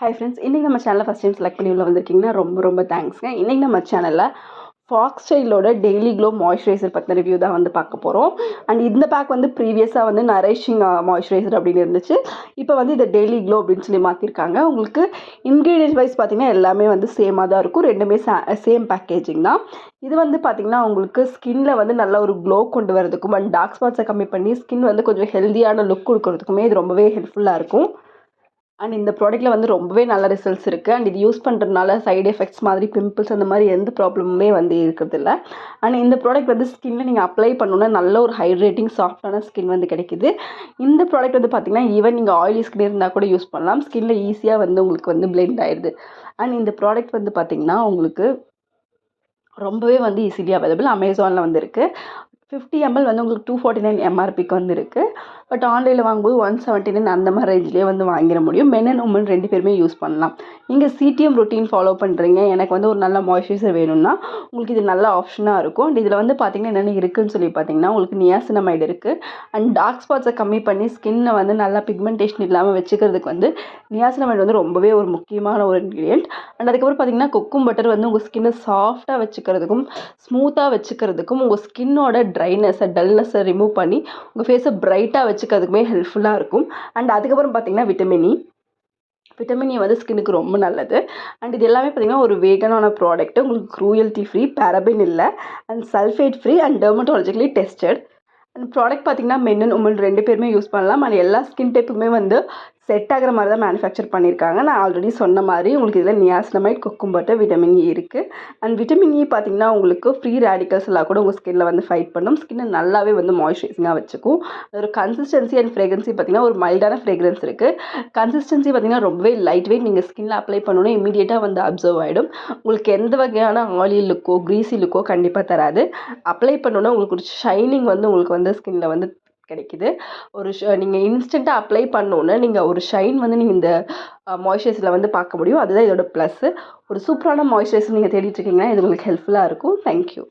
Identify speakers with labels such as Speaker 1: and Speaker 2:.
Speaker 1: Hi friends, இன்றைக்கி நம்ம சேனலில் ஃபஸ்ட் டைம் செலக்ட் பண்ணி உள்ள வந்திருக்கீங்கன்னா ரொம்ப தேங்க்ஸ்ங்க. இன்றைக்கி நம்ம சேனலில் ஃபாக்ஸ் ஸ்டைலோட டெய்லி க்ளோ மாய்ஸ்சரைசர் பற்றின ரிவ்யூ தான் வந்து பார்க்க போகிறோம். அண்ட் இந்த பேக் வந்து ப்ரீவியஸாக வந்து நரிஷிங் மாய்ஸ்சரைசர் அப்படின்னு இருந்துச்சு. இப்போ வந்து இதை டெய்லி க்ளோ அப்படின்னு சொல்லி மாற்றிருக்காங்க. உங்களுக்கு இன்க்ரீடியன்ட் வைஸ் பார்த்திங்கன்னா எல்லாமே வந்து சேமாக தான் இருக்கும். ரெண்டுமே சேம் பேக்கேஜிங் தான். இது வந்து பார்த்திங்கன்னா உங்களுக்கு ஸ்கின்னில் வந்து நல்ல ஒரு க்ளோ கொண்டு வரதுக்கும் அண்ட் டார்க் ஸ்பாட்ஸை கம்மி பண்ணி ஸ்கின் வந்து கொஞ்சம் ஹெல்த்தியான லுக் கொடுக்கறதுக்குமே இது ரொம்பவே ஹெல்ப்ஃபுல்லாக இருக்கும். அண்ட் இந்த ப்ராடக்ட்டில் வந்து ரொம்பவே நல்ல ரிசல்ட்ஸ் இருக்குது. அண்ட் இது யூஸ் பண்ணுறதுனால சைடு எஃபெக்ட்ஸ் மாதிரி பிம்பிள்ஸ் அந்த மாதிரி எந்த ப்ராப்ளமுமே வந்து இருக்கிறதில்ல. அண்ட் இந்த ப்ராடக்ட் வந்து ஸ்கின்னில் நீங்கள் அப்ளை பண்ணணுன்னா நல்ல ஒரு ஹைட்ரேட்டிங் சாஃப்டான ஸ்கின் வந்து கிடைக்கிது. இந்த ப்ராடக்ட் வந்து பார்த்திங்கன்னா ஈவன் நீங்கள் ஆயிலி ஸ்கின் இருந்தால் கூட யூஸ் பண்ணலாம். ஸ்கின்னில் ஈஸியாக வந்து உங்களுக்கு வந்து பிளெண்ட் ஆயிடுது. அண்ட் இந்த ப்ராடக்ட் வந்து பார்த்திங்கன்னா உங்களுக்கு ரொம்பவே வந்து ஈஸிலி அவைலபிள். அமேசானில் வந்து இருக்குது. 50 ml வந்து உங்களுக்கு 249 MRPக்கு வந்து இருக்குது. பட் ஆன்லைனில் வாங்கும்போது 179 அந்த மாதிரி ரேஞ்சிலே வந்து வாங்கிட முடியும். மென் அண்ட் உமன் 2 பேருமே யூஸ் பண்ணலாம். நீங்கள் சிடிஎம் ரொட்டீன் ஃபாலோ பண்ணுறீங்க, எனக்கு வந்து ஒரு நல்ல மாய்ஸ்சரைசர் வேணும்னா உங்களுக்கு இது நல்ல ஆப்ஷனாக இருக்கும். அண்ட் இதில் வந்து பார்த்திங்கன்னா என்னென்ன இருக்குதுன்னு சொல்லி பார்த்தீங்கன்னா உங்களுக்கு நியாசினமைடு இருக்குது. அண்ட் டார்க் ஸ்பாட்ஸை கம்மி பண்ணி ஸ்கின்னை வந்து நல்லா பிக்மெண்டேஷன் இல்லாமல் வச்சுக்கிறதுக்கு வந்து நியாசினமைடு வந்து ரொம்பவே ஒரு முக்கியமான ஒரு இன்க்ரீடியன்ட். அண்ட் அதுக்கப்புறம் பார்த்திங்கன்னா கொக்கும் பட்டர் வந்து உங்கள் ஸ்கின்னை சாஃப்டாக வச்சுக்கிறதுக்கும் ஸ்மூத்தாக வச்சுக்கிறதுக்கும் உங்கள் ஸ்கின்னோட ட்ரைனஸை டல்னஸை ரிமூவ் பண்ணி உங்கள் ஃபேஸை பிரைட்டாக வச்சுக்கிறதுக்குமே ஹெல்ப்ஃபுல்லாக இருக்கும். அண்ட் அதுக்கப்புறம் பார்த்திங்கன்னா விட்டமின் இ வந்து ஸ்கின்னுக்கு ரொம்ப நல்லது. அண்ட் இது எல்லாமே பார்த்திங்கன்னா ஒரு வேகனான ப்ராடக்ட்டு. உங்களுக்கு க்ரூயல்ட்டி ஃப்ரீ, பேரபின் இல்லை, and sulphate free and dermatologically tested. And product பார்த்திங்கன்னா மென் அண்ட் உமன் 2 பேருமே யூஸ் பண்ணலாம். அண்ட் எல்லா ஸ்கின் டைப்புக்குமே வந்து செட் ஆகிற மாதிரி தான் மேனுஃபேக்சர் பண்ணியிருக்காங்க. நான் ஆல்ரெடி சொன்ன மாதிரி உங்களுக்கு இதில் நியாசினமைட், கொக்கும் பட்டர், விட்டமின் இ இருக்குது. அண்ட் விட்டமின் இ பார்த்திங்கன்னா உங்களுக்கு ஃப்ரீ ரேடிக்கல்ஸ் எல்லாம் கூட உங்கள் ஸ்கின்னில் வந்து ஃபைட் பண்ணும். ஸ்கின்னை நல்லாவே வந்து மாய்ஸ்சரைசிங்காக வச்சுக்கும். ஒரு கன்சிஸ்டன்சி அண்ட் ஃப்ரேக்ரன்சி பார்த்திங்கன்னா ஒரு மைல்டான ஃப்ரேக்ரன்ஸ் இருக்குது. கன்சிஸ்டன்சி பார்த்திங்கன்னா ரொம்பவே லைட் வெயிட். நீங்கள் ஸ்கின்னில் அப்ளை பண்ணணுன்னா இமீடியட்டாக வந்து அப்சர்வ் ஆகிடும். உங்களுக்கு எந்த வகையான ஆயிலி லுக்கோ க்ரீஸி லுக்கோ கண்டிப்பாக தராது. அப்ளை பண்ணணுன்னா உங்களுக்கு ஒரு ஷைனிங் வந்து உங்களுக்கு வந்து ஸ்கின்னில் வந்து கிடைக்குது. ஒரு நீங்கள் இன்ஸ்டண்ட்டாக அப்ளை பண்ணோன்னே நீங்கள் ஒரு ஷைன் வந்து நீங்கள் இந்த மாய்ஸ்சரைசரில் வந்து பார்க்க முடியும். அதுதான் இதோட ப்ளஸ்ஸு. ஒரு சூப்பரான மாய்ஸ்சரைசர் நீங்கள் தேடிட்டு இருக்கீங்கன்னா இது உங்களுக்கு ஹெல்ப்ஃபுல்லாக இருக்கும். தேங்க்யூ.